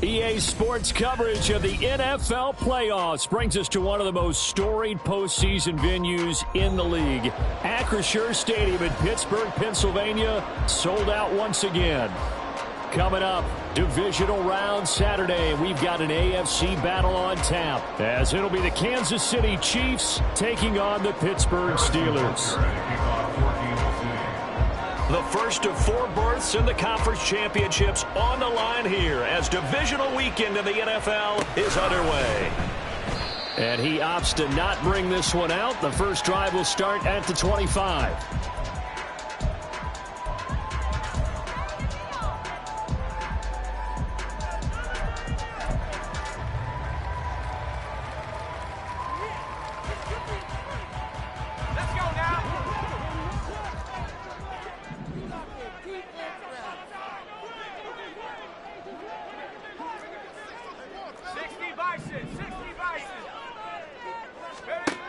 EA Sports coverage of the NFL playoffs brings us to one of the most storied postseason venues in the league. Acrisure Stadium in Pittsburgh, Pennsylvania, sold out once again. Coming up, divisional round Saturday, we've got an AFC battle on tap, as it'll be the Kansas City Chiefs taking on the Pittsburgh Steelers. The first of 4 berths in the conference championships on the line here as divisional weekend in the NFL is underway. And he opts to not bring this one out. The first drive will start at the 25.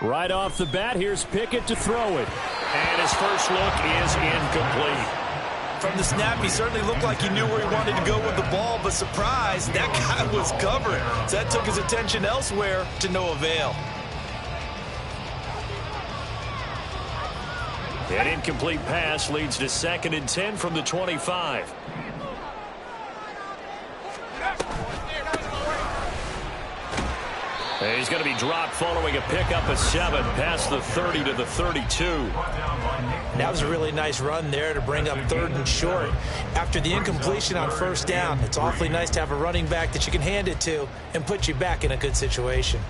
Right off the bat, here's Pickett to throw it. And his first look is incomplete. From the snap, he certainly looked like he knew where he wanted to go with the ball, but surprise, that guy was covered. So that took his attention elsewhere to no avail. An incomplete pass leads to 2nd and 10 from the 25. He's going to be dropped following a pickup of 7 past the 30 to the 32. That was a really nice run there to bring up 3rd and short. After the incompletion on 1st down, it's awfully nice to have a running back that you can hand it to and put you back in a good situation.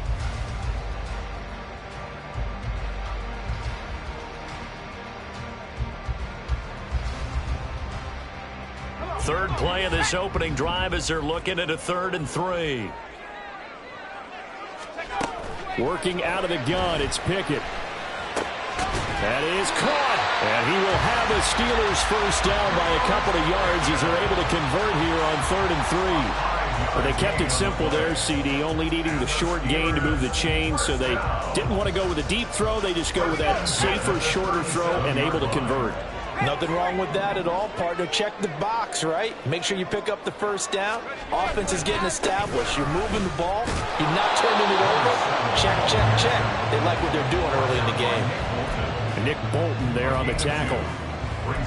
Third play of this opening drive as they're looking at a 3rd and 3. Working out of the gun, it's Pickett. That is caught. And he will have the Steelers first down by a couple of yards as they're able to convert here on 3rd and 3. But they kept it simple there, CD, only needing the short gain to move the chain, so they didn't want to go with a deep throw. They just go with that safer, shorter throw and able to convert. Nothing wrong with that at all, partner. Check the box, right? Make sure you pick up the first down. Offense is getting established. You're moving the ball. You're not turning it over. Check, check, check. They like what they're doing early in the game. Nick Bolton there on the tackle.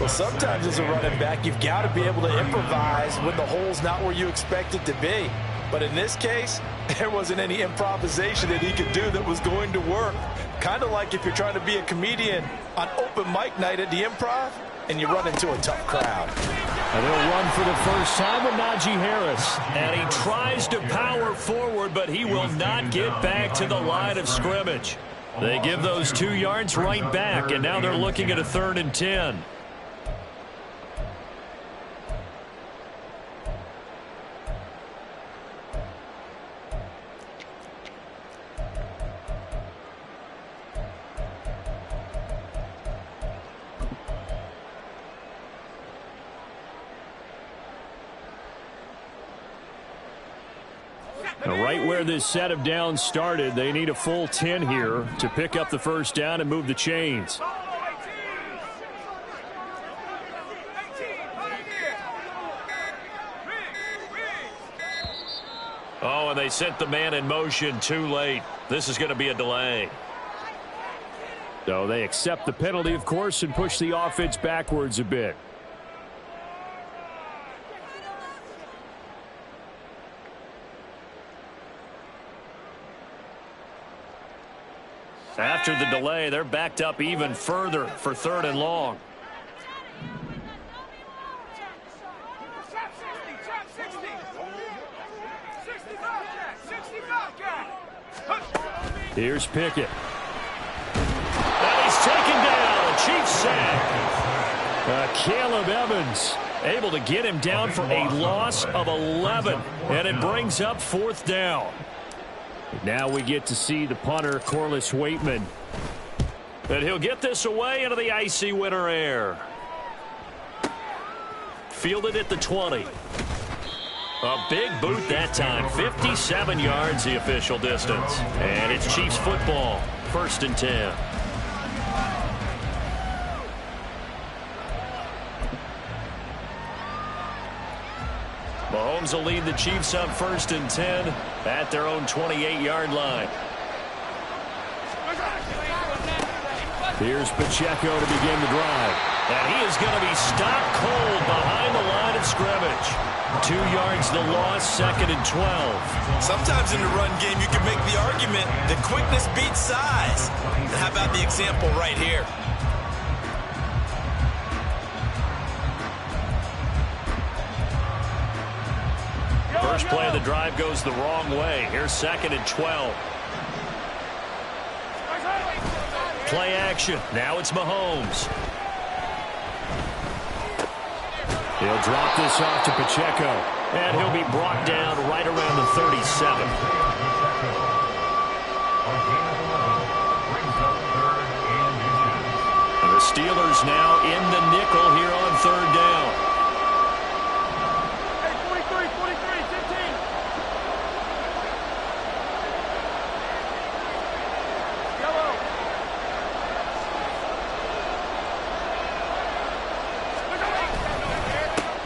Well, sometimes as a running back, you've got to be able to improvise when the hole's not where you expect it to be. But in this case, there wasn't any improvisation that he could do that was going to work. Kind of like if you're trying to be a comedian on open mic night at the Improv and you run into a tough crowd. And they'll run for the first time with Najee Harris. And he tries to power forward, but he will not get back to the line of scrimmage. They give those 2 yards right back, and now they're looking at a 3rd and 10. Now, right where this set of downs started, they need a full 10 here to pick up the first down and move the chains. Oh, and they sent the man in motion too late. This is going to be a delay. So they accept the penalty, of course, and push the offense backwards a bit. After the delay, they're backed up even further for 3rd and long. Here's Pickett. And he's taken down. A Chiefs sack. Caleb Evans able to get him down for a loss of 11. And it brings up 4th down. Now we get to see the punter, Corliss Waitman. And he'll get this away into the icy winter air. Fielded at the 20. A big boot that time. 57 yards the official distance. And it's Chiefs football. 1st and 10. Mahomes will lead the Chiefs up 1st and 10 at their own 28-yard line. Here's Pacheco to begin the drive. And he is going to be stopped cold behind the line of scrimmage. 2 yards the loss, 2nd and 12. Sometimes in the run game, you can make the argument that quickness beats size. And how about the example right here? First play of the drive goes the wrong way. Here's 2nd and 12. Play action. Now it's Mahomes. He'll drop this off to Pacheco. And he'll be brought down right around the 37. And the Steelers now in the nickel here on 3rd down.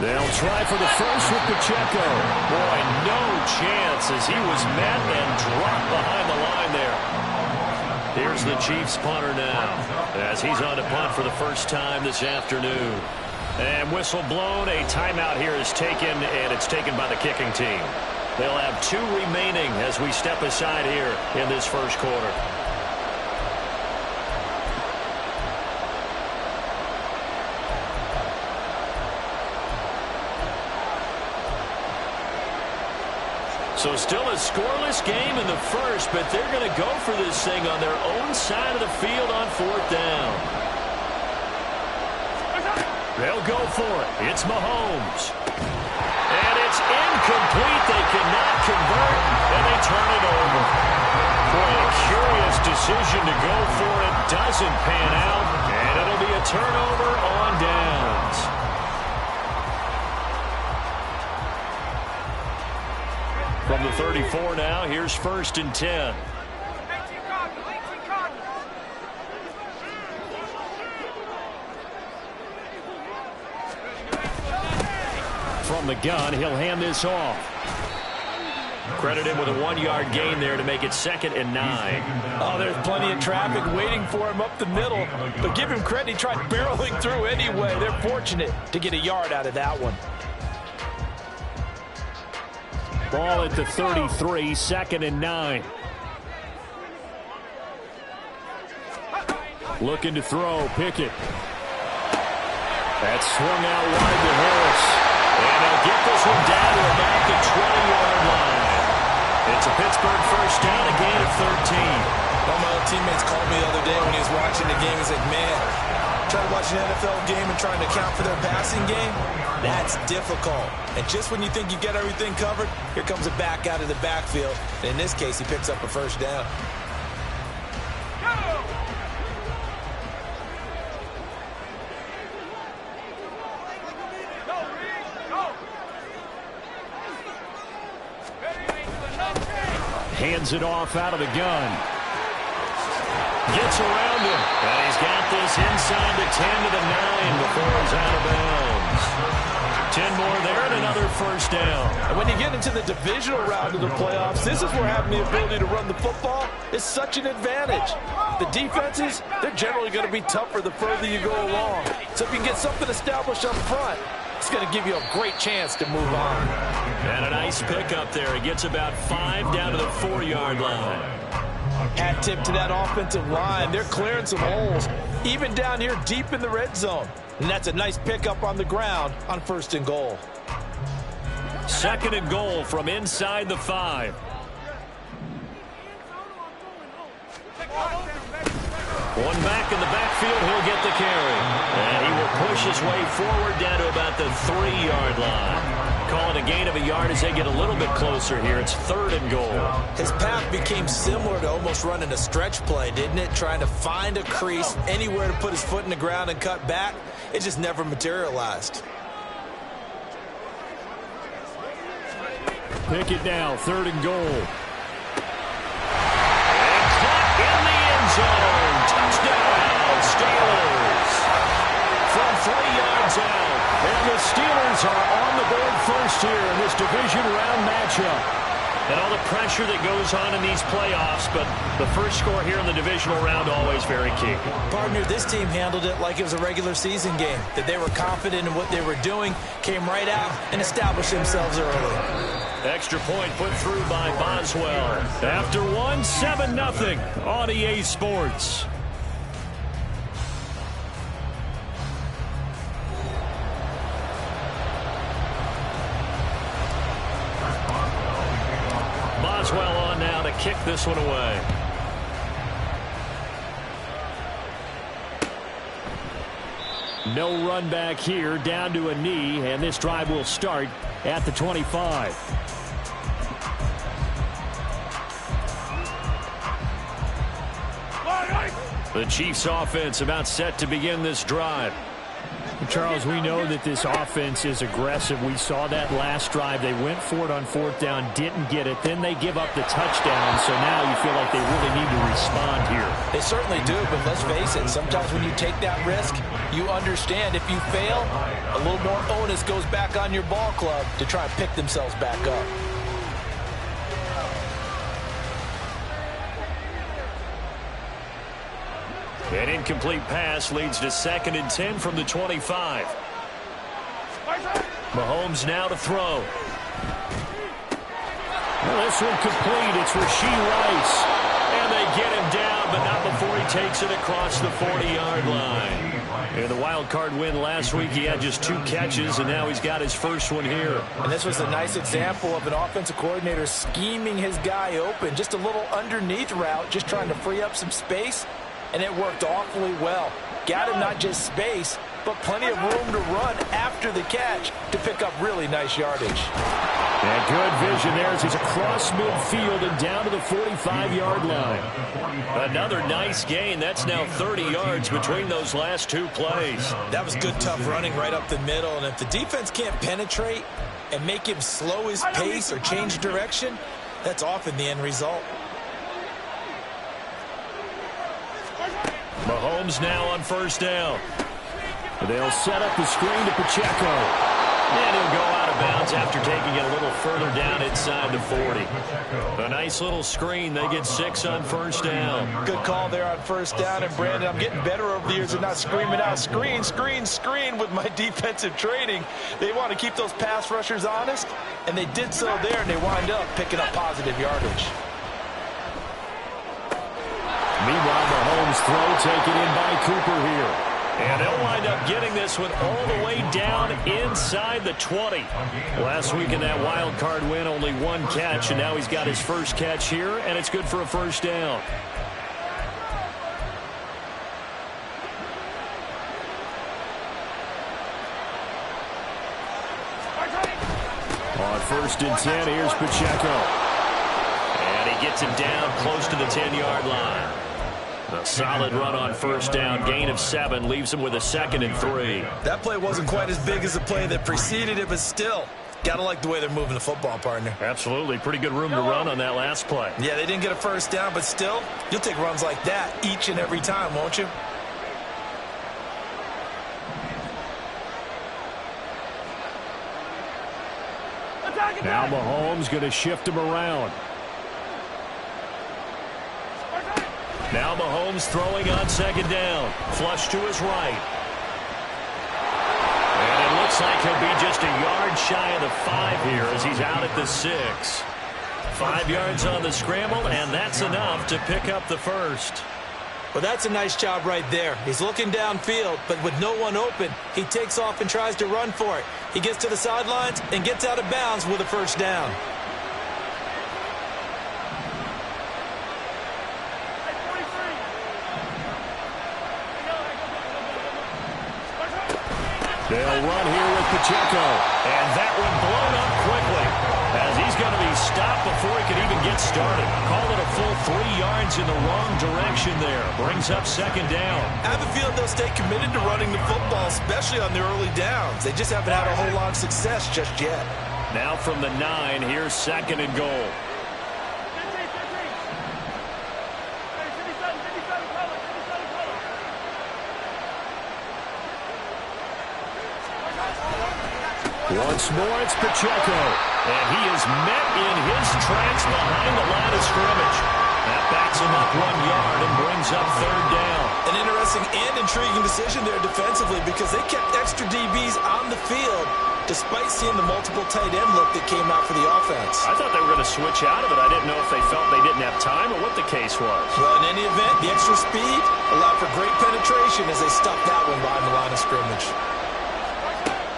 They'll try for the first with Pacheco. Boy, no chance as he was met and dropped behind the line there. Here's the Chiefs punter now as he's on to punt for the first time this afternoon. And whistle blown. A timeout here is taken, and it's taken by the kicking team. They'll have 2 remaining as we step aside here in this first quarter. So still a scoreless game in the first, but they're going to go for this thing on their own side of the field on 4th down. They'll go for it. It's Mahomes. And it's incomplete. They cannot convert, and they turn it over. Boy, a curious decision to go for it. Doesn't pan out, and it'll be a turnover on downs. From the 34 now, here's 1st and 10. From the gun, he'll hand this off. Credit him with a 1-yard gain there to make it 2nd and 9. Oh, there's plenty of traffic waiting for him up the middle. But give him credit, he tried barreling through anyway. They're fortunate to get a yard out of that one. Ball at the 33, 2nd and 9. Looking to throw, Pickett. That's swung out wide to Harris. And they'll get this one down to about the 20-yard line. It's a Pittsburgh first down, a gain of 13. One of my old teammates called me the other day when he was watching the game. He's like, man, trying to watch an NFL game and trying to account for their passing game, that's difficult. And just when you think you get everything covered, here comes a back out of the backfield. And in this case, he picks up a first down. Hands it off out of the gun. Gets around him. And he's got this inside the 10 to the 9 before he's out of bounds. 10 more there and another first down. And when you get into the divisional round of the playoffs, this is where having the ability to run the football is such an advantage. The defenses, they're generally going to be tougher the further you go along. So if you can get something established up front, it's going to give you a great chance to move on. And a nice pickup there. He gets about 5 down to the 4-yard line. Hat tip to that offensive line. They're clearing some holes, even down here deep in the red zone. And that's a nice pickup on the ground on 1st and goal. 2nd and goal from inside the 5. One back in the backfield, he'll get the carry. And he will push his way forward down to about the 3-yard line. Call it a gain of a yard as they get a little bit closer here. It's 3rd and goal. His path became similar to almost running a stretch play, didn't it? Trying to find a crease, anywhere to put his foot in the ground and cut back. It just never materialized. Pickett now, 3rd and goal. And caught in the end zone. Touchdown, Steelers. From 3 yards out. And the Steelers are on the board first here in this division round matchup. And all the pressure that goes on in these playoffs, but the first score here in the divisional round always very key. Partner, this team handled it like it was a regular season game, that they were confident in what they were doing, came right out and established themselves early. Extra point put through by Boswell. After one, 7-0 on EA Sports. Boswell on now to kick this one away. No run back here, down to a knee, and this drive will start at the 25. The Chiefs offense about set to begin this drive. Charles, we know that this offense is aggressive. We saw that last drive. They went for it on fourth down, didn't get it. Then they give up the touchdown, so now you feel like they really need to respond here. They certainly do, but let's face it, sometimes when you take that risk, you understand if you fail, a little more onus goes back on your ball club to try and pick themselves back up. An incomplete pass leads to 2nd and 10 from the 25. Mahomes now to throw. Well, this one complete. It's Rashee Rice. And they get him down, but not before he takes it across the 40-yard line. In the wild card win last week, he had just 2 catches, and now he's got his first one here. And this was a nice example of an offensive coordinator scheming his guy open. Just a little underneath route, just trying to free up some space. And it worked awfully well. Got him not just space, but plenty of room to run after the catch to pick up really nice yardage. And good vision there as he's across midfield and down to the 45-yard line. Another nice gain. That's now 30 yards between those last 2 plays. That was good, tough running right up the middle. And if the defense can't penetrate and make him slow his pace or change direction, that's often the end result. Mahomes now on first down. They'll set up the screen to Pacheco. And he'll go out of bounds after taking it a little further down inside the 40. A nice little screen. They get 6 on first down. Good call there on first down. And, Brandon, I'm getting better over the years at not screaming out, screen, screen, screen with my defensive training. They want to keep those pass rushers honest, and they did so there, and they wind up picking up positive yardage. Meanwhile, Mahomes' throw taken in by Cooper here. And they'll wind up getting this one all the way down inside the 20. Last week in that wild card win, only 1 catch, and now he's got his first catch here, and it's good for a first down. On 1st and 10, here's Pacheco. And he gets him down close to the 10-yard line. A solid run on first down. Gain of 7 leaves him with a 2nd and 3. That play wasn't quite as big as the play that preceded it, but still, gotta like the way they're moving the football, partner. Absolutely. Pretty good room to run on that last play. Yeah, they didn't get a first down, but still, you'll take runs like that each and every time, won't you? Now Mahomes going to shift him around. Now Mahomes throwing on 2nd down. Flush to his right. And it looks like he'll be just a yard shy of the 5 here as he's out at the 6. 5 yards on the scramble, and that's enough to pick up the first. Well, that's a nice job right there. He's looking downfield, but with no one open, he takes off and tries to run for it. He gets to the sidelines and gets out of bounds with a first down. They'll run here with Pacheco. And that one blown up quickly as he's going to be stopped before he can even get started. Call it a full 3 yards in the wrong direction there. Brings up 2nd down. I have a feeling they'll stay committed to running the football, especially on the early downs. They just haven't had a whole lot of success just yet. Now from the 9, here's 2nd and goal. Once more, it's Pacheco. And he is met in his tracks behind the line of scrimmage. That backs him up 1 yard and brings up third down. An interesting and intriguing decision there defensively because they kept extra DBs on the field despite seeing the multiple tight end look that came out for the offense. I thought they were going to switch out of it. I didn't know if they felt they didn't have time or what the case was. Well, in any event, the extra speed allowed for great penetration as they stuffed that one behind the line of scrimmage.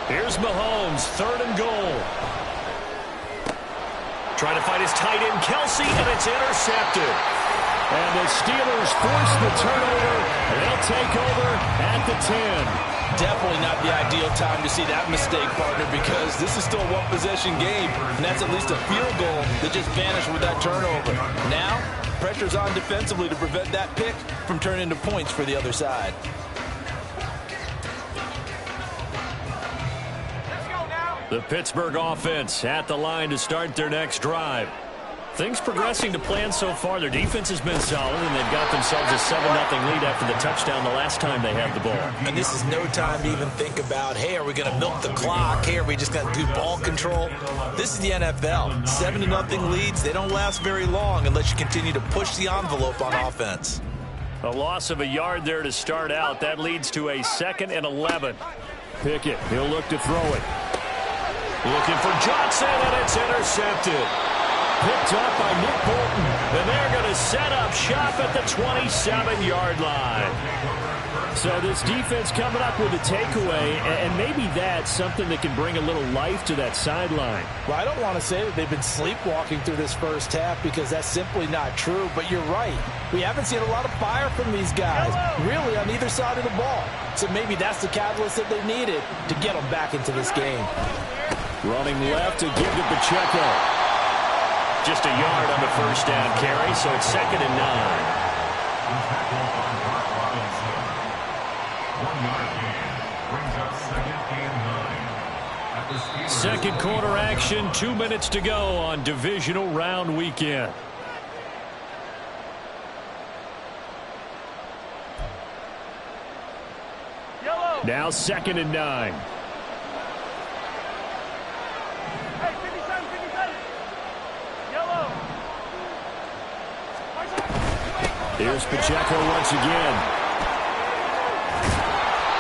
Here's Mahomes, 3rd and goal. Trying to find his tight end, Kelsey, and it's intercepted. And the Steelers force the turnover. They'll take over at the 10. Definitely not the ideal time to see that mistake, partner, because this is still a one-possession game, and that's at least a field goal that just vanished with that turnover. Now, pressure's on defensively to prevent that pick from turning into points for the other side. The Pittsburgh offense at the line to start their next drive. Things progressing to plan so far. Their defense has been solid, and they've got themselves a 7-0 lead after the touchdown the last time they had the ball. And this is no time to even think about, hey, are we going to milk the clock? Hey, are we just going to do ball control? This is the NFL. 7-0 leads, they don't last very long unless you continue to push the envelope on offense. A loss of a yard there to start out. That leads to a 2nd and 11. Pickett, he'll look to throw it. Looking for Johnson, and it's intercepted. Picked up by Nick Bolton, and they're going to set up shop at the 27-yard line. So this defense coming up with a takeaway, and maybe that's something that can bring a little life to that sideline. Well, I don't want to say that they've been sleepwalking through this first half because that's simply not true, but you're right. We haven't seen a lot of fire from these guys, really, on either side of the ball. So maybe that's the catalyst that they needed to get them back into this game. Running left to give to Pacheco. Just a yard on the first down carry, so it's 2nd and 9. Second quarter action, 2 minutes to go on divisional round weekend. Now 2nd and 9. Here's Pacheco once again.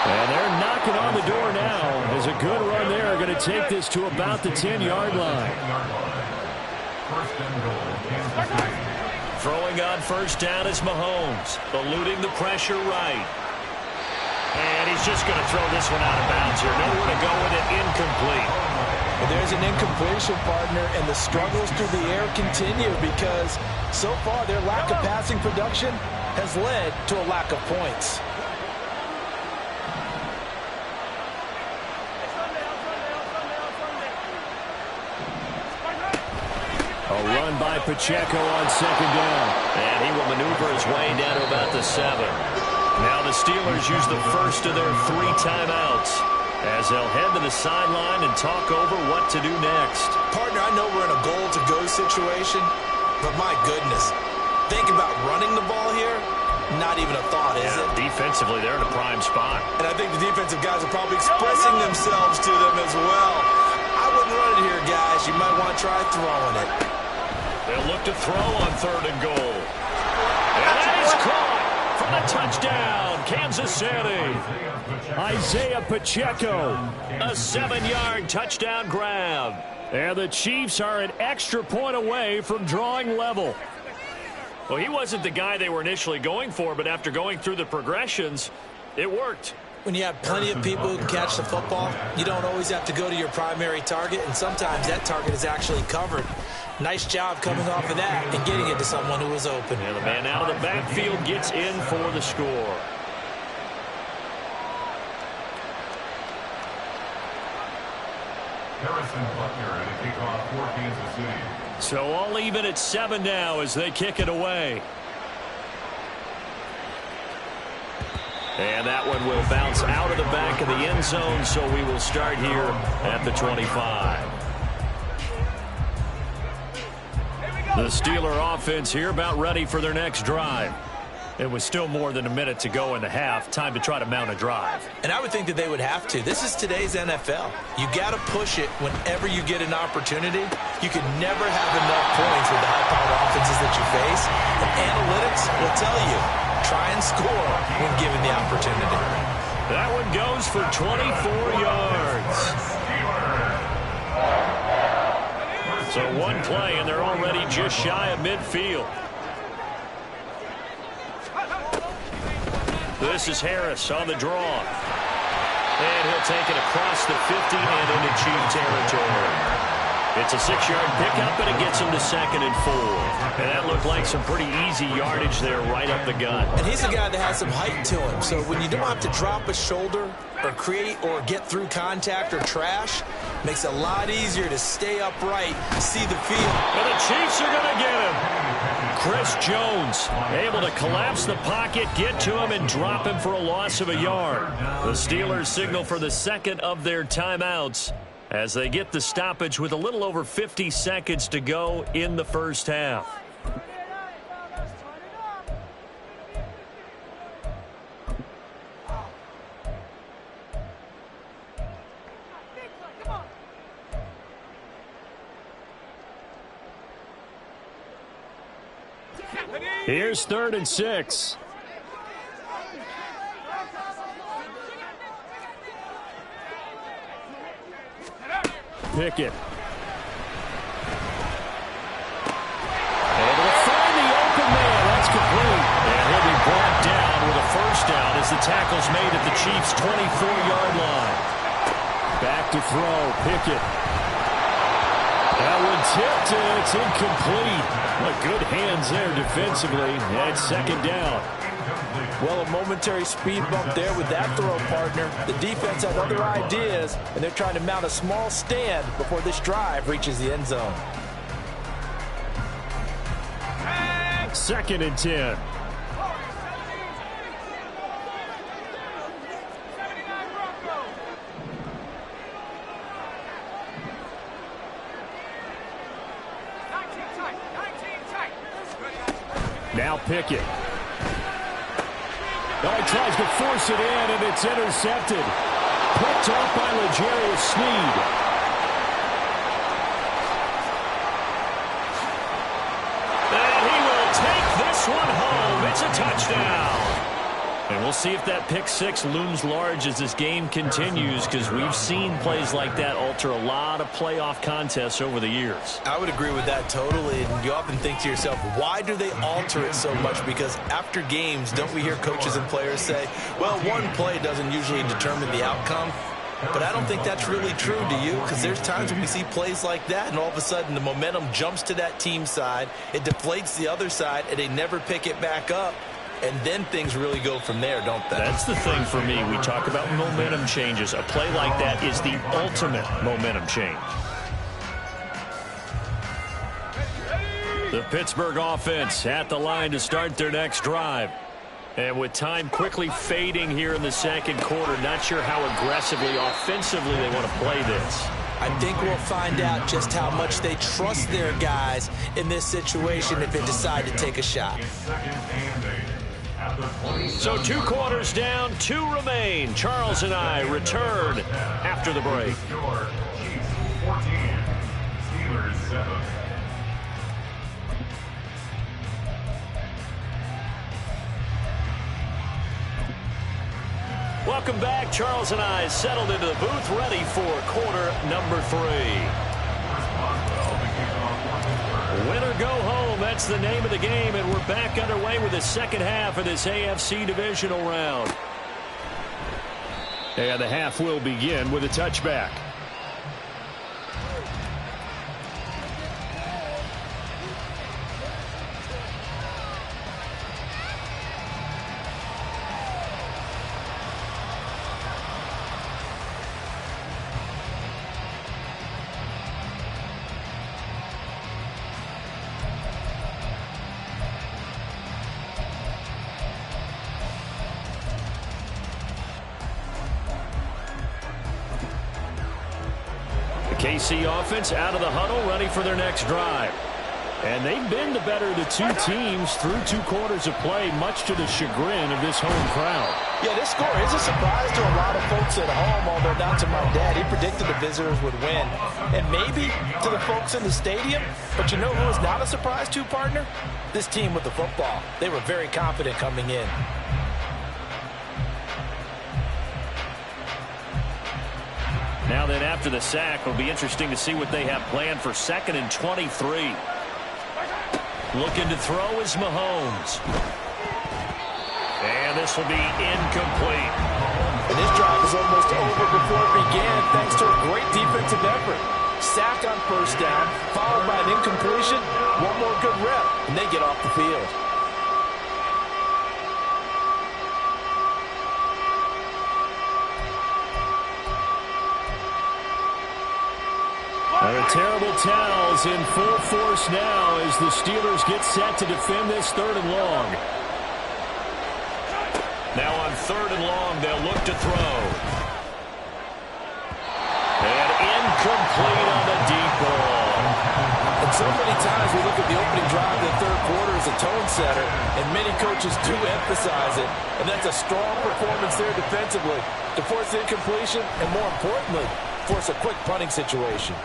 And they're knocking on the door now as a good run there are going to take this to about the 10-yard line. Throwing on first down is Mahomes, eluding the pressure right. And he's just going to throw this one out of bounds here. Nowhere to go with it, incomplete. But there's an incompletion, partner, and the struggles through the air continue because so far their lack of passing production has led to a lack of points. A run by Pacheco on 2nd down. And he will maneuver his way down to about the 7. Now the Steelers use the first of their 3 timeouts as they'll head to the sideline and talk over what to do next. Partner, I know we're in a goal-to-go situation, but my goodness, think about running the ball here. Not even a thought, is it? Defensively, they're in a prime spot. And I think the defensive guys are probably expressing themselves to them as well. I wouldn't run it here, guys. You might want to try throwing it. They'll look to throw on 3rd and goal. And that is caught for the touchdown, Kansas City. Isaiah Pacheco, a 7-yard touchdown grab. And the Chiefs are an extra point away from drawing level. Well, he wasn't the guy they were initially going for, but after going through the progressions, it worked. When you have plenty of people who can catch the football, you don't always have to go to your primary target, and sometimes that target is actually covered. Nice job coming off of that and getting it to someone who was open. And the man out of the backfield gets in for the score. Harrison Butker and a kickoff for Kansas City. So all even at 7 now as they kick it away. And that one will bounce out of the back of the end zone, so we will start here at the 25. The Steeler offense here about ready for their next drive. It was still more than a minute to go in the half. Time to try to mount a drive. And I would think that they would have to. This is today's NFL. You got to push it whenever you get an opportunity. You can never have enough points with the high-powered offenses that you face. And analytics will tell you, try and score when given the opportunity. That one goes for 24 yards. So one play, and they're already just shy of midfield. This is Harris on the draw. And he'll take it across the 50 and into Chief territory. It's a 6-yard pickup, and it gets him to 2nd and 4. And that looked like some pretty easy yardage there right up the gut. And he's a guy that has some height to him. So when you don't have to drop a shoulder or create or get through contact or trash, makes it a lot easier to stay upright, see the field. And the Chiefs are going to get him. Chris Jones able to collapse the pocket, get to him, and drop him for a loss of a yard. The Steelers signal for the second of their timeouts as they get the stoppage with a little over 50 seconds to go in the first half. Here's 3rd and 6. Pickett. Able to find the open man. That's complete. And he'll be brought down with a first down as the tackle's made at the Chiefs' 24-yard line. Back to throw. Pickett. That one tipped, and it's incomplete. Well, good hands there defensively. And 2nd down. Well, a momentary speed bump there with that throw, partner. The defense had other ideas, and they're trying to mount a small stand before this drive reaches the end zone. 2nd and 10. Now Pickett. Oh, he tries to force it in, and it's intercepted. Picked off by L'Jarius Sneed. And he will take this one home. It's a touchdown. And we'll see if that pick six looms large as this game continues, because we've seen plays like that alter a lot of playoff contests over the years. I would agree with that totally. And you often think to yourself, why do they alter it so much? Because after games, don't we hear coaches and players say, well, one play doesn't usually determine the outcome. But I don't think that's really true, do you? Because there's times when we see plays like that, and all of a sudden the momentum jumps to that team side, it deflates the other side, and they never pick it back up. And then things really go from there, don't they? That's the thing for me. We talk about momentum changes. A play like that is the ultimate momentum change. The Pittsburgh offense at the line to start their next drive. And with time quickly fading here in the second quarter, not sure how aggressively, offensively they want to play this. I think we'll find out just how much they trust their guys in this situation if they decide to take a shot. So 2 quarters down, 2 remain. Charles and I return after the break. Welcome back. Charles and I settled into the booth, ready for quarter number 3. Win or go home, that's the name of the game, and we're back underway with the second half of this AFC divisional round. And the half will begin with a touchback. KC offense out of the huddle, ready for their next drive. And they've been the better of the two teams through 2 quarters of play, much to the chagrin of this home crowd. Yeah, this score is a surprise to a lot of folks at home, although not to my dad. He predicted the visitors would win. And maybe to the folks in the stadium. But you know who was not a surprise to, partner? This team with the football. They were very confident coming in. Now then, after the sack, it'll be interesting to see what they have planned for 2nd and 23. Looking to throw is Mahomes. And this will be incomplete. And this drive was almost over before it began thanks to a great defensive effort. Sacked on 1st down, followed by an incompletion. One more good rep, and they get off the field. The terrible towels in full force now as the Steelers get set to defend this 3rd and long. Now on 3rd and long, they'll look to throw. And incomplete on the deep ball. And so many times we look at the opening drive of the 3rd quarter as a tone setter, and many coaches do emphasize it. And that's a strong performance there defensively to force the incompletion and, more importantly, force a quick punting situation.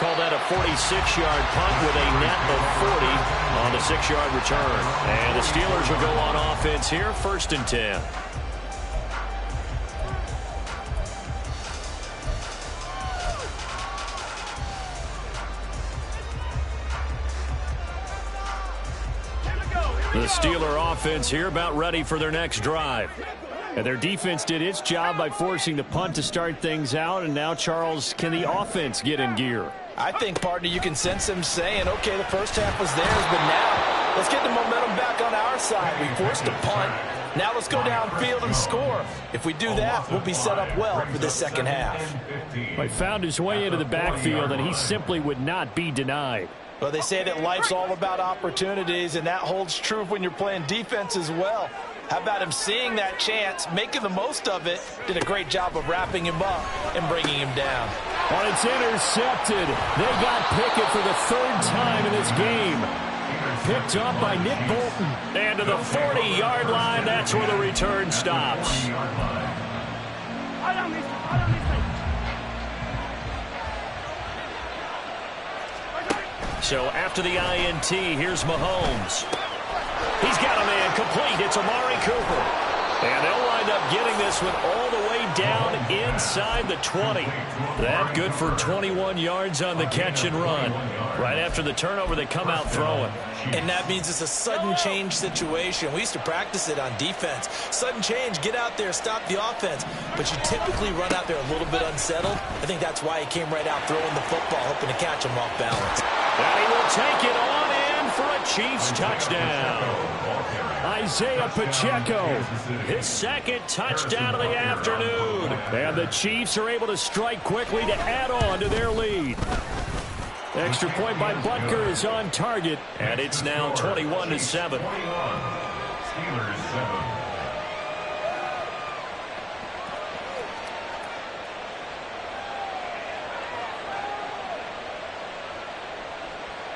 Call that a 46-yard punt with a net of 40 on the 6-yard return. And the Steelers will go on offense here, 1st and 10. The Steeler offense here about ready for their next drive. And their defense did its job by forcing the punt to start things out. And now, Charles, can the offense get in gear? I think, partner, you can sense them saying, okay, the first half was theirs, but now let's get the momentum back on our side. We forced a punt. Now let's go downfield and score. If we do that, we'll be set up well for this 2nd half. He found his way into the backfield, and he simply would not be denied. Well, they say that life's all about opportunities, and that holds true when you're playing defense as well. How about him seeing that chance, making the most of it, did a great job of wrapping him up and bringing him down. Well, it's intercepted. They got Pickett for the 3rd time in this game. Picked up by Nick Bolton. And to the 40-yard line, that's where the return stops. So after the INT, here's Mahomes. He's got a man complete. It's Amari Cooper. And they'll wind up getting this one all the way down inside the 20. That good for 21 yards on the catch and run. Right after the turnover, they come out throwing. And that means it's a sudden change situation. We used to practice it on defense. Sudden change, get out there, stop the offense. But you typically run out there a little bit unsettled. I think that's why he came right out throwing the football, hoping to catch him off balance. And he will take it on in for a Chiefs touchdown. Isaiah Pacheco, his 2nd touchdown of the afternoon. And the Chiefs are able to strike quickly to add on to their lead. Extra point by Butker is on target, and it's now 21-7. Steelers 7.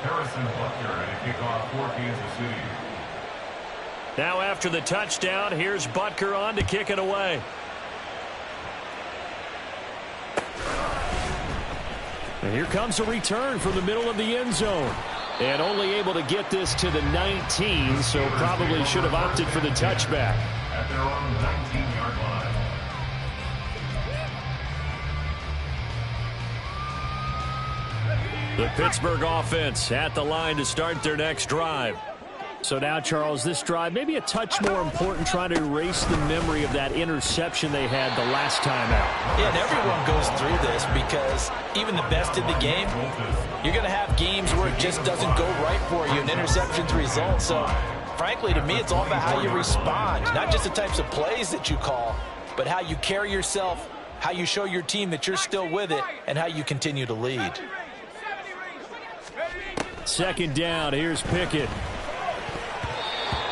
Harrison Butker and a kickoff for Kansas City. Now after the touchdown, here's Butker on to kick it away. And here comes a return from the middle of the end zone. And only able to get this to the 19, so probably should have opted for the touchback. At their own 19-yard line. The Pittsburgh offense at the line to start their next drive. So now, Charles, this drive maybe a touch more important, trying to erase the memory of that interception they had the last time out. Yeah, and everyone goes through this because even the best in the game, you're going to have games where it just doesn't go right for you and interceptions result. So, frankly, to me, it's all about how you respond, not just the types of plays that you call, but how you carry yourself, how you show your team that you're still with it, and how you continue to lead. 2nd down, here's Pickett.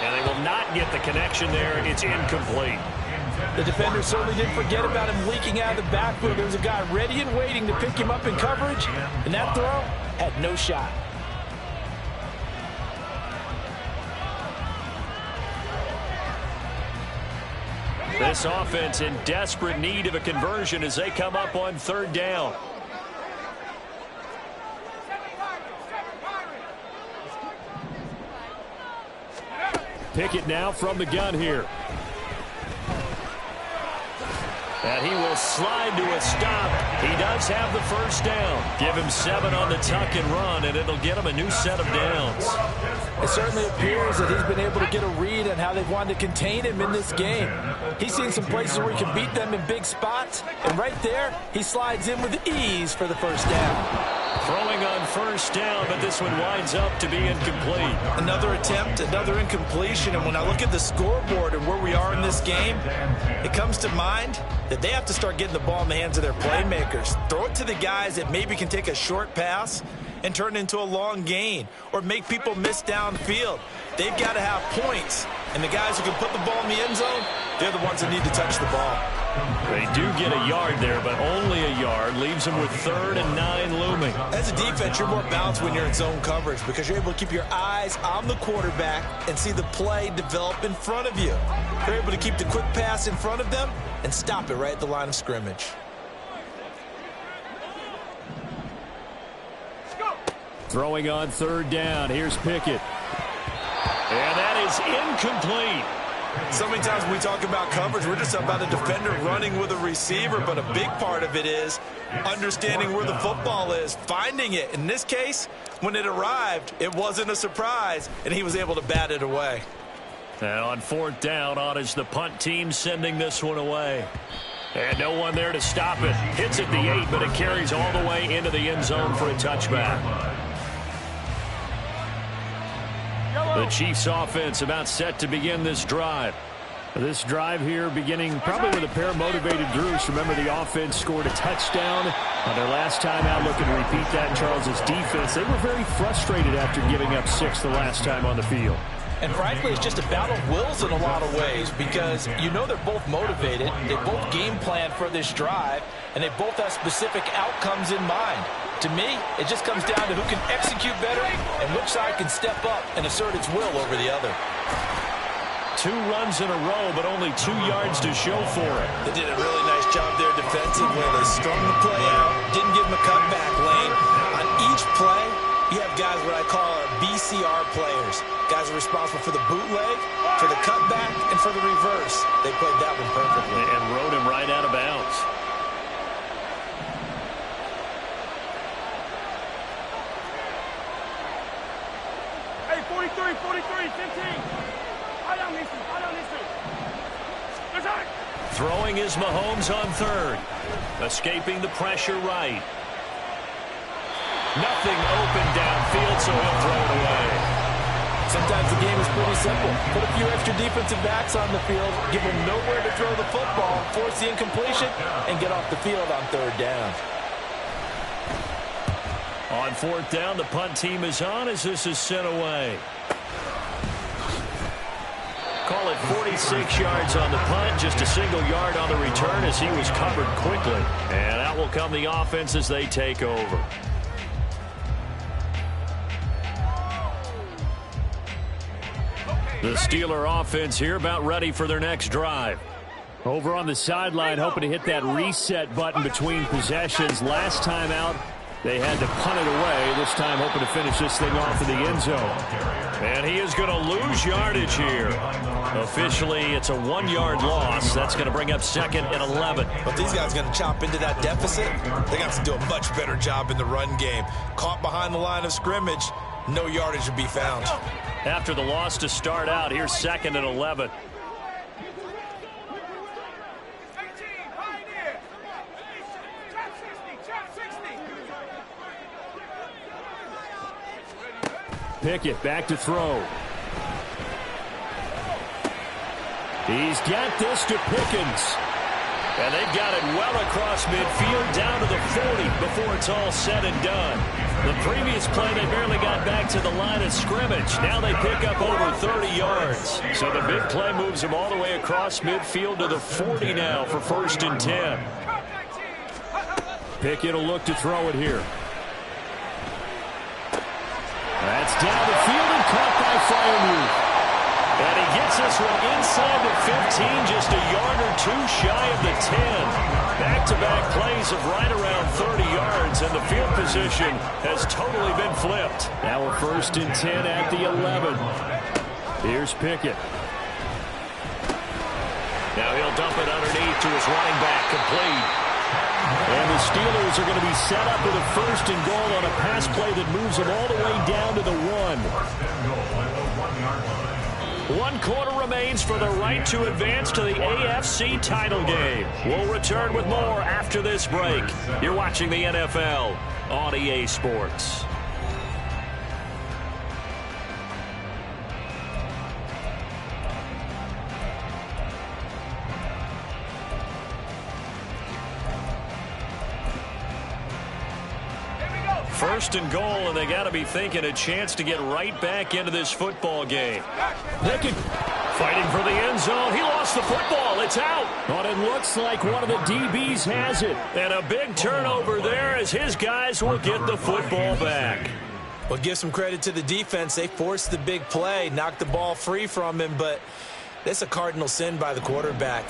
And they will not get the connection there. It's incomplete. The defender certainly didn't forget about him leaking out of the backfield. There was a guy ready and waiting to pick him up in coverage, and that throw had no shot. This offense in desperate need of a conversion as they come up on third down. Pickett now from the gun here. And he will slide to a stop. He does have the first down. Give him 7 on the tuck and run, and it'll get him a new set of downs. It certainly appears that he's been able to get a read on how they've wanted to contain him in this game. He's seen some places where he can beat them in big spots, and right there, he slides in with ease for the first down. Throwing on first down, but this one winds up to be incomplete. Another attempt, another incompletion, and when I look at the scoreboard and where we are in this game, it comes to mind that they have to start getting the ball in the hands of their playmakers. Throw it to the guys that maybe can take a short pass and turn it into a long gain or make people miss downfield. They've got to have points, and the guys who can put the ball in the end zone, they're the ones that need to touch the ball. They do get a yard there, but only a yard. Leaves them with 3rd and 9 looming. As a defense, you're more balanced when you're in zone coverage because you're able to keep your eyes on the quarterback and see the play develop in front of you. You're able to keep the quick pass in front of them and stop it right at the line of scrimmage. Throwing on third down. Here's Pickett. And that is incomplete. So many times when we talk about coverage, we're just about a defender running with a receiver, but a big part of it is understanding where the football is, finding it. In this case, when it arrived, it wasn't a surprise, and he was able to bat it away. And on 4th down, on is the punt team sending this one away. And no one there to stop it. Hits at the 8, but it carries all the way into the end zone for a touchback. The Chiefs offense about set to begin this drive. This drive here beginning probably with a pair of motivated groups. Remember, the offense scored a touchdown on their last time out. Looking to repeat that in Charles's defense. They were very frustrated after giving up 6 the last time on the field. And frankly, it's just a battle of wills in a lot of ways because you know they're both motivated. They both game plan for this drive, and they both have specific outcomes in mind. To me, it just comes down to who can execute better and which side can step up and assert its will over the other. 2 runs in a row, but only 2 yards to show for it. They did a really nice job there defensively. They strung the play out, didn't give them a cutback lane. On each play, you have guys what I call our BCR players. Guys are responsible for the bootleg, for the cutback, and for the reverse. They played that one perfectly. And rode him right out of bounds. Hey, 43, 15. I don't need to. Throwing is Mahomes on 3rd. Escaping the pressure right. Nothing open downfield, so he'll throw it away. Sometimes the game is pretty simple. Put a few extra defensive backs on the field, give them nowhere to throw the football, force the incompletion, and get off the field on 3rd down. On 4th down, the punt team is on as this is sent away. Call it 46 yards on the punt, just a single yard on the return as he was covered quickly. And out will come the offense as they take over. The Steeler offense here about ready for their next drive. Over on the sideline, hoping to hit that reset button between possessions. Last time out, they had to punt it away. This time hoping to finish this thing off in the end zone. And he is going to lose yardage here. Officially, it's a 1-yard loss. That's going to bring up 2nd and 11. But these guys are going to chop into that deficit. They got to do a much better job in the run game. Caught behind the line of scrimmage, no yardage to be found. After the loss to start out, here's 2nd and 11. Pickett back to throw. He's got this to Pickens. And they've got it well across midfield down to the 40 before it's all said and done. The previous play, they barely got back to the line of scrimmage. Now they pick up over 30 yards. So the big play moves them all the way across midfield to the 40 now for 1st and 10. Pickett will look to throw it here. That's down the field and caught by Freiermuth. And he gets this one inside the 15, just a yard or two shy of the 10. Back-to-back plays of right around 30 yards, and the field position has totally been flipped. Now we're 1st and 10 at the 11. Here's Pickett. Now he'll dump it underneath to his running back, complete. And the Steelers are going to be set up with a 1st and goal on a pass play that moves them all the way down to the 1. 1 quarter remains for the right to advance to the AFC title game. We'll return with more after this break. You're watching the NFL on EA Sports. First and goal, and they got to be thinking a chance to get right back into this football game. Pickett fighting for the end zone. He lost the football. It's out. But it looks like one of the DBs has it. And a big turnover there as his guys will get the football back. Well, give some credit to the defense. They forced the big play, knocked the ball free from him, but that's a cardinal sin by the quarterback.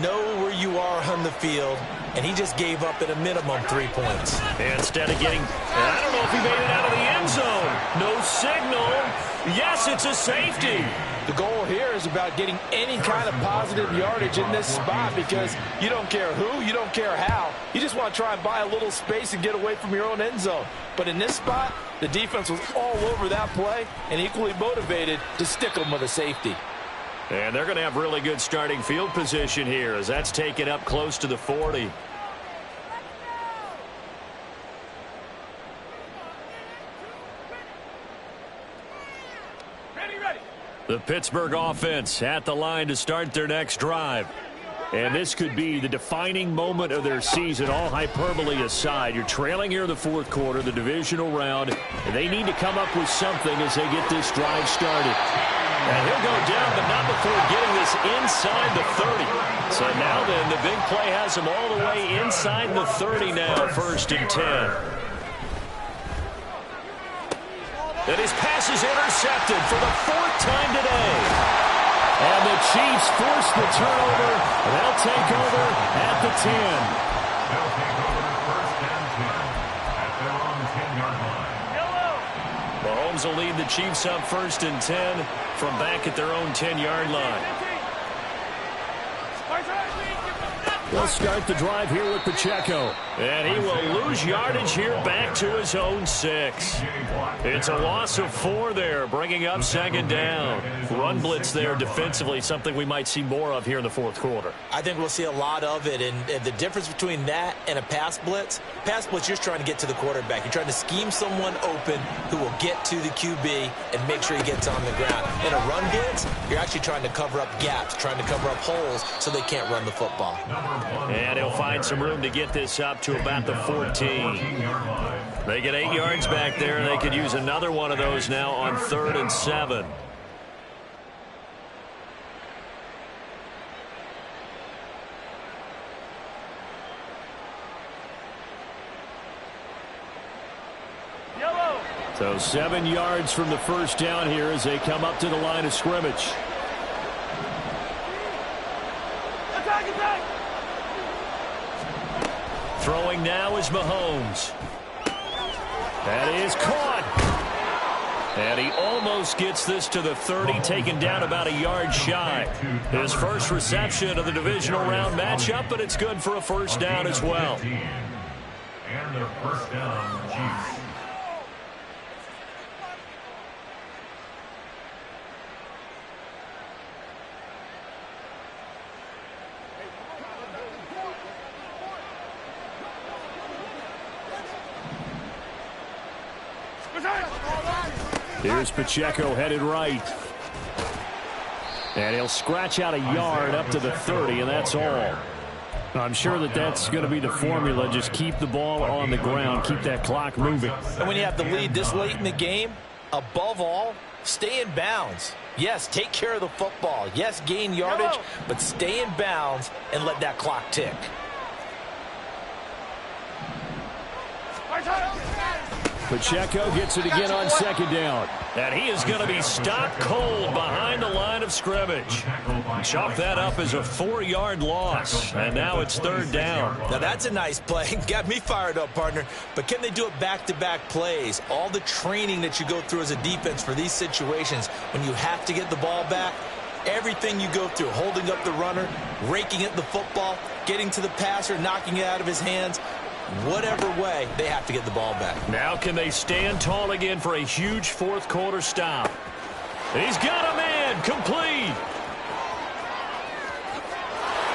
Know where you are on the field, and he just gave up at a minimum 3 points. And instead of getting, I don't know if he made it out of the end zone. No signal. Yes, it's a safety. The goal here is about getting any kind of positive yardage in this spot because you don't care who, you don't care how. You just want to try and buy a little space and get away from your own end zone. But in this spot, the defense was all over that play and equally motivated to stick them with a safety. And they're going to have really good starting field position here as that's taken up close to the 40. Ready. The Pittsburgh offense at the line to start their next drive. And this could be the defining moment of their season, all hyperbole aside. You're trailing here in the 4th quarter, the divisional round, and they need to come up with something as they get this drive started. And he'll go down, but not before getting this inside the 30. So now then, the big play has him all the way inside the 30 now, 1st and 10. And his pass is intercepted for the 4th time today. And the Chiefs force the turnover. They'll take over at the 10. They'll take over 1st and 10 at their own 10-yard line. Mahomes will lead the Chiefs up 1st and 10 from back at their own 10-yard line. They'll start the drive here with Pacheco. And he will lose yardage here back to his own 6. It's a loss of 4 there, bringing up 2nd down. Run blitz there defensively, something we might see more of here in the 4th quarter. I think we'll see a lot of it, and the difference between that and a pass blitz, you're just trying to get to the quarterback. You're trying to scheme someone open who will get to the QB and make sure he gets on the ground. In a run blitz, you're actually trying to cover up gaps, trying to cover up holes so they can't run the football. And he'll find some room to get this up to about the 14. They get 8 yards back there. They could use another one of those now on 3rd and 7. So 7 yards from the 1st down here as they come up to the line of scrimmage. Attack! Throwing now is Mahomes. That is caught. And he almost gets this to the 30, taken down about a yard shy. His first reception of the divisional round matchup, but it's good for a 1st down as well. And their 1st down, Chiefs. Here's Pacheco headed right. And he'll scratch out a yard up to the 30, and that's all. I'm sure that that's going to be the formula. Just keep the ball on the ground. Keep that clock moving. And when you have the lead this late in the game, above all, stay in bounds. Yes, take care of the football. Yes, gain yardage, but stay in bounds and let that clock tick. Pacheco gets it again on second down. And he is going to be stopped cold behind the line of scrimmage. Chalk that up as a 4-yard loss. And now it's third down. Now that's a nice play. Got me fired up, partner. But can they do it back-to-back plays? All the training that you go through as a defense for these situations, when you have to get the ball back, everything you go through, holding up the runner, raking at the football, getting to the passer, knocking it out of his hands, whatever way, they have to get the ball back. Now can they stand tall again for a huge fourth quarter stop? He's got a man, complete.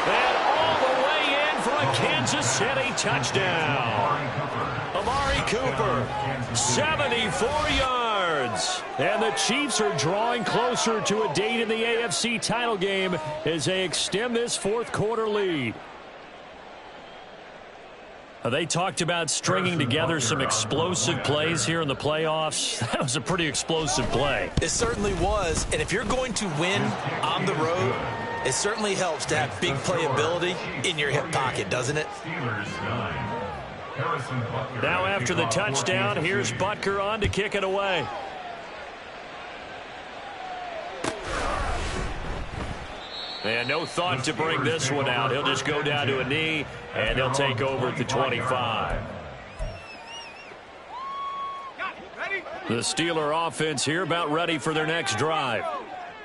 And all the way in for a Kansas City touchdown. Amari Cooper, 74 yards. And the Chiefs are drawing closer to a date in the AFC title game as they extend this fourth quarter lead. They talked about stringing together some explosive plays here in the playoffs. That was a pretty explosive play. It certainly was. And if you're going to win on the road, it certainly helps to have big playability in your hip pocket, doesn't it? Now after the touchdown, here's Butker on to kick it away. And no thought to bring this one out. He'll just go down to a knee, and he'll take over at the 25. The Steeler offense here about ready for their next drive.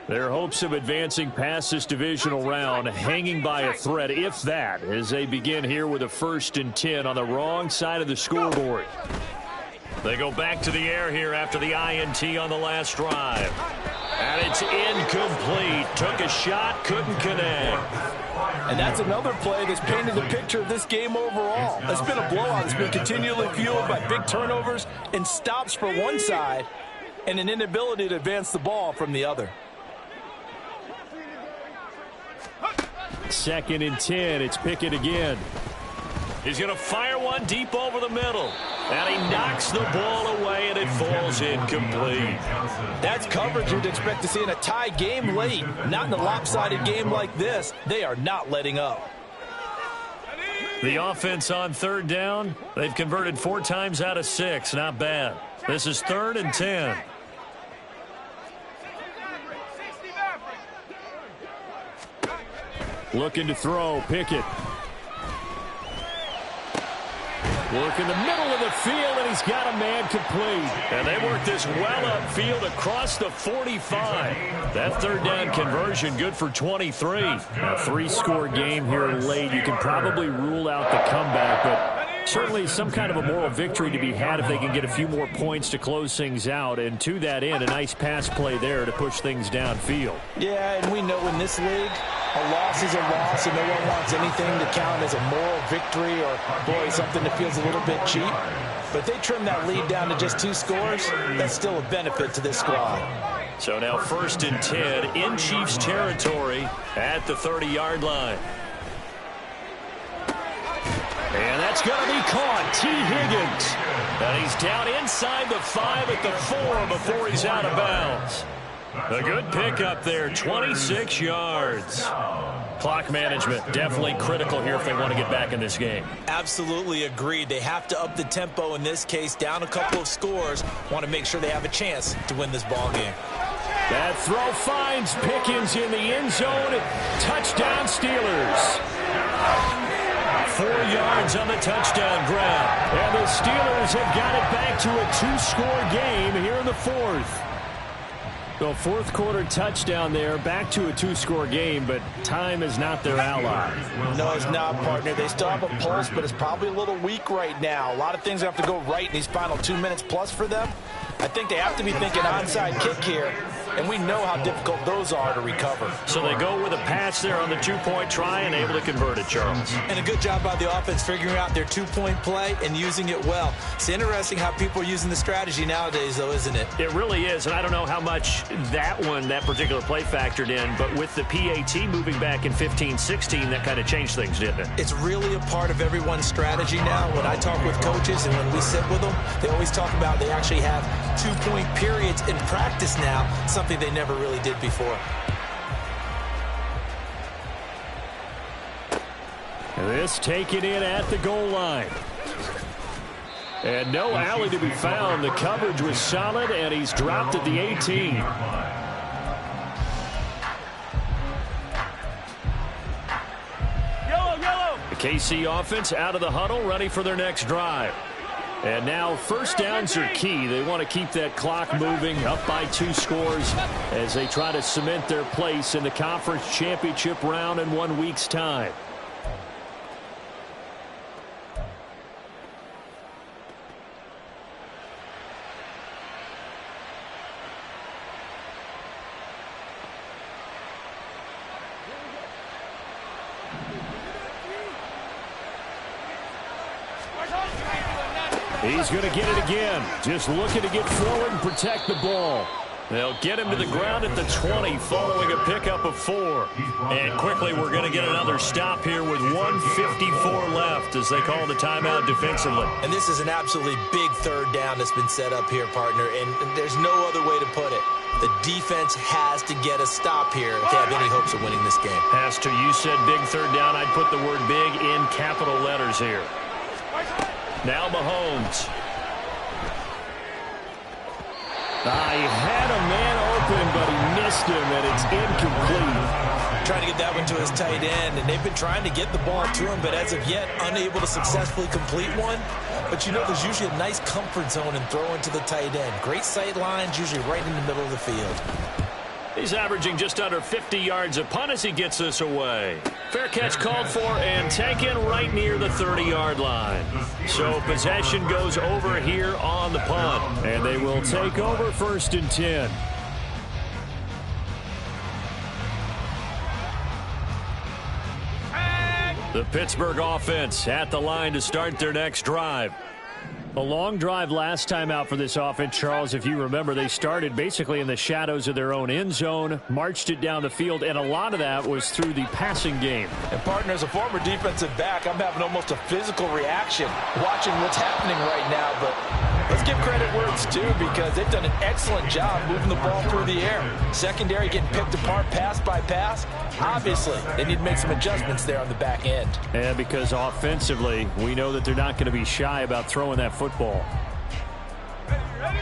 Their hopes of advancing past this divisional round hanging by a thread, if that, as they begin here with a 1st and 10 on the wrong side of the scoreboard. They go back to the air here after the INT on the last drive. And it's incomplete. Took a shot, couldn't connect. And that's another play that's painted the picture of this game overall. It's been a blowout. It's been continually fueled by big turnovers and stops for one side and an inability to advance the ball from the other. 2nd and 10. It's Pickett again. He's going to fire one deep over the middle. And he knocks the ball away, and it falls incomplete. That's coverage you'd expect to see in a tie game late. Not in a lopsided game like this. They are not letting up. The offense on 3rd down, they've converted 4 times out of 6. Not bad. This is 3rd and 10. Looking to throw, Pickett. Work in the middle of the field, and he's got a man complete. And they work this well upfield across the 45. That 3rd down conversion good for 23. A 3-score game here late. You can probably rule out the comeback, but certainly some kind of a moral victory to be had if they can get a few more points to close things out. And to that end, a nice pass play there to push things downfield. Yeah, and we know in this league, a loss is a loss, and no one wants anything to count as a moral victory or, boy, something that feels a little bit cheap. But if they trim that lead down to just 2 scores, that's still a benefit to this squad. So now 1st and 10 in Chiefs territory at the 30-yard line. And that's going to be caught. T. Higgins. And he's down inside the 5 at the 4 before he's out of bounds. A good pickup there, 26 yards. Clock management definitely critical here if they want to get back in this game. Absolutely agreed. They have to up the tempo in this case, down a couple of scores. Want to make sure they have a chance to win this ball game. That throw finds Pickens in the end zone. Touchdown Steelers. 4 yards on the touchdown grab. And the Steelers have got it back to a 2-score game here in the 4th. The 4th quarter touchdown there, back to a 2-score game, but time is not their ally. No, it's not, partner. They still have a pulse, but it's probably a little weak right now. A lot of things have to go right in these final 2 minutes plus for them. I think they have to be thinking onside kick here and we know how difficult those are to recover. So they go with a pass there on the two-point try and able to convert it, Charles. And a good job by the offense figuring out their two-point play and using it well. It's interesting how people are using the strategy nowadays, though, isn't it? It really is, and I don't know how much that particular play factored in, but with the PAT moving back in 15-16, that kind of changed things, didn't it? It's really a part of everyone's strategy now. When I talk with coaches and when we sit with them, they always talk about they actually have two-point periods in practice now, something they never really did before. This taken in at the goal line. And no alley to be found. The coverage was solid, and he's dropped at the 18. Yellow. The KC offense out of the huddle, ready for their next drive. And now first downs are key. They want to keep that clock moving, up by 2 scores as they try to cement their place in the conference championship round in 1 week's time. He's going to get it again. Just looking to get forward and protect the ball. They'll get him to the ground at the 20 following a pickup of 4. And quickly we're going to get another stop here with 1:54 left as they call the timeout defensively. And this is an absolutely big third down that's been set up here, partner, and there's no other way to put it. The defense has to get a stop here if they have any hopes of winning this game. Has to. You said big third down. I'd put the word big in capital letters here. Now Mahomes. He had a man open, but he missed him, and it's incomplete. Trying to get that one to his tight end, and they've been trying to get the ball to him, but as of yet, unable to successfully complete one. But you know, there's usually a nice comfort zone in throwing to the tight end. Great sight lines, usually right in the middle of the field. He's averaging just under 50 yards a punt as he gets this away. Fair catch called for and taken right near the 30-yard line. So possession goes over here on the punt. And they will take over 1st and 10. The Pittsburgh offense at the line to start their next drive. A long drive last time out for this offense, Charles. If you remember, they started basically in the shadows of their own end zone, marched it down the field, and a lot of that was through the passing game. And, partner, as a former defensive back, I'm having almost a physical reaction watching what's happening right now. But let's give credit where it's due because they've done an excellent job moving the ball through the air. Secondary getting picked apart pass by pass. Obviously, they need to make some adjustments there on the back end. And because offensively, we know that they're not going to be shy about throwing that football.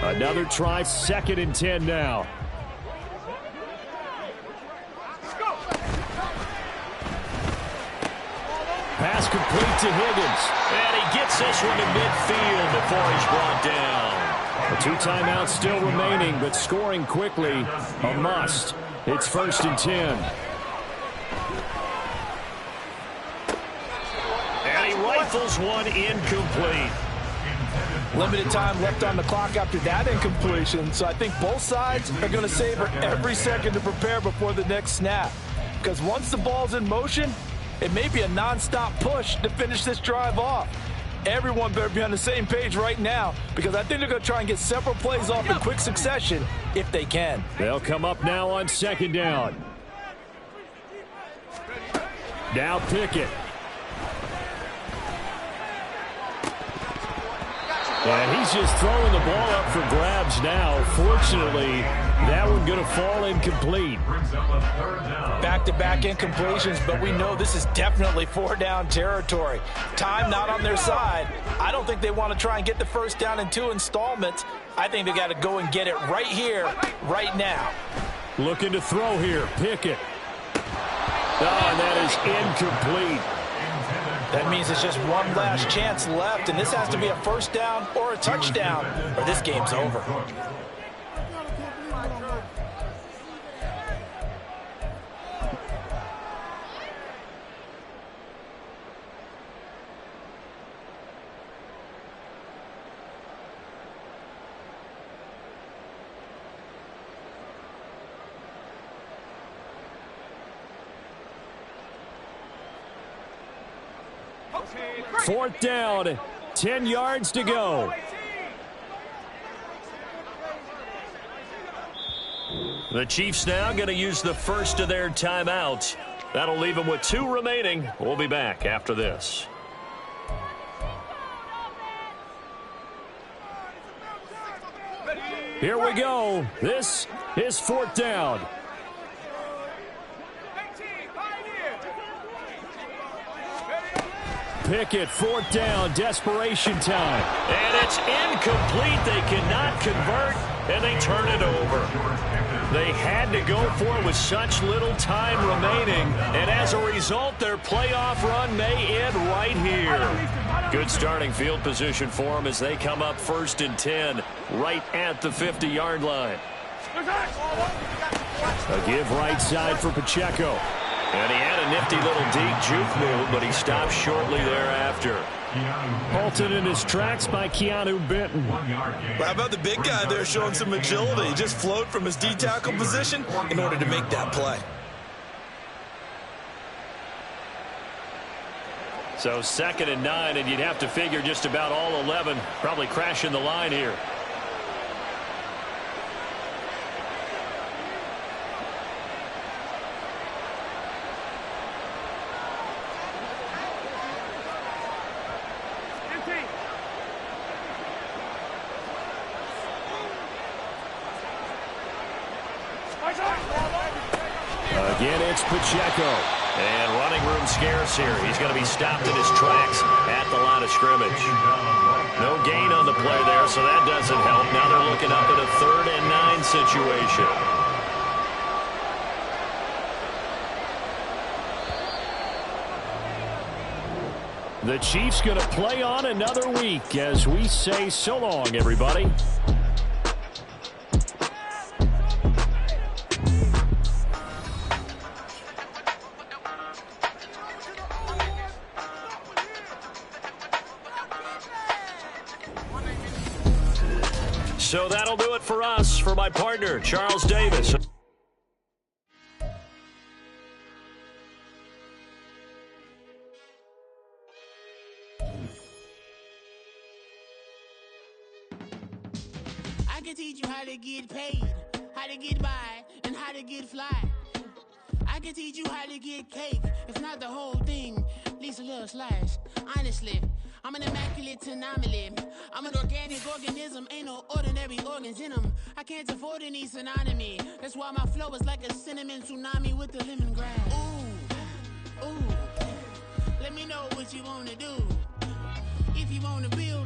Another try, 2nd and 10 now. Pass complete to Higgins. And he gets this one to midfield before he's brought down. The 2 timeouts still remaining, but scoring quickly, a must. It's 1st and 10. And he rifles one incomplete. Limited time left on the clock after that incompletion, so I think both sides are going to savor every second to prepare before the next snap. Because once the ball's in motion, it may be a nonstop push to finish this drive off. Everyone better be on the same page right now because I think they're going to try and get several plays off in quick succession if they can. They'll come up now on 2nd down. Now Pickett. And he's just throwing the ball up for grabs now. Fortunately, that one going to fall incomplete. Back-to-back incompletions, but we know this is definitely 4-down territory. Time not on their side. I don't think they want to try and get the first down in 2 installments. I think they got to go and get it right here, right now. Looking to throw here, Pickett. And that is incomplete. That means it's just one last chance left, and this has to be a first down or a touchdown, or this game's over. 4th down, 10 yards to go. The Chiefs now going to use the first of their timeouts. That'll leave them with 2 remaining. We'll be back after this. Here we go. This is 4th down. Pickett, 4th down, desperation time. And it's incomplete. They cannot convert, and they turn it over. They had to go for it with such little time remaining, and as a result, their playoff run may end right here. Good starting field position for them as they come up 1st and 10, right at the 50-yard line. A give right side for Pacheco. And he had a nifty little deep juke move, but he stopped shortly thereafter. Halted in his tracks by Keanu Benton. How about the big guy there showing some agility? He just flowed from his D-tackle position in order to make that play. So 2nd and 9, and you'd have to figure just about all 11 probably crashing the line here. Again, it's Pacheco. And running room scarce here. He's going to be stopped in his tracks at the line of scrimmage. No gain on the play there, so that doesn't help. Now they're looking up at a 3rd and 9 situation. The Chiefs going to play on another week as we say so long, everybody. So that'll do it for us. For my partner, Charles Davis. I can teach you how to get paid, how to get by, and how to get fly. I can teach you how to get cake, if not the whole thing, at least a little slice. Honestly, I'm an immaculate anomaly. I'm an organic organism, ain't no ordinary organs in them. I can't afford any synonymy. That's why my flow is like a cinnamon tsunami with the lemongrass. Ooh, ooh. Let me know what you wanna do. If you wanna build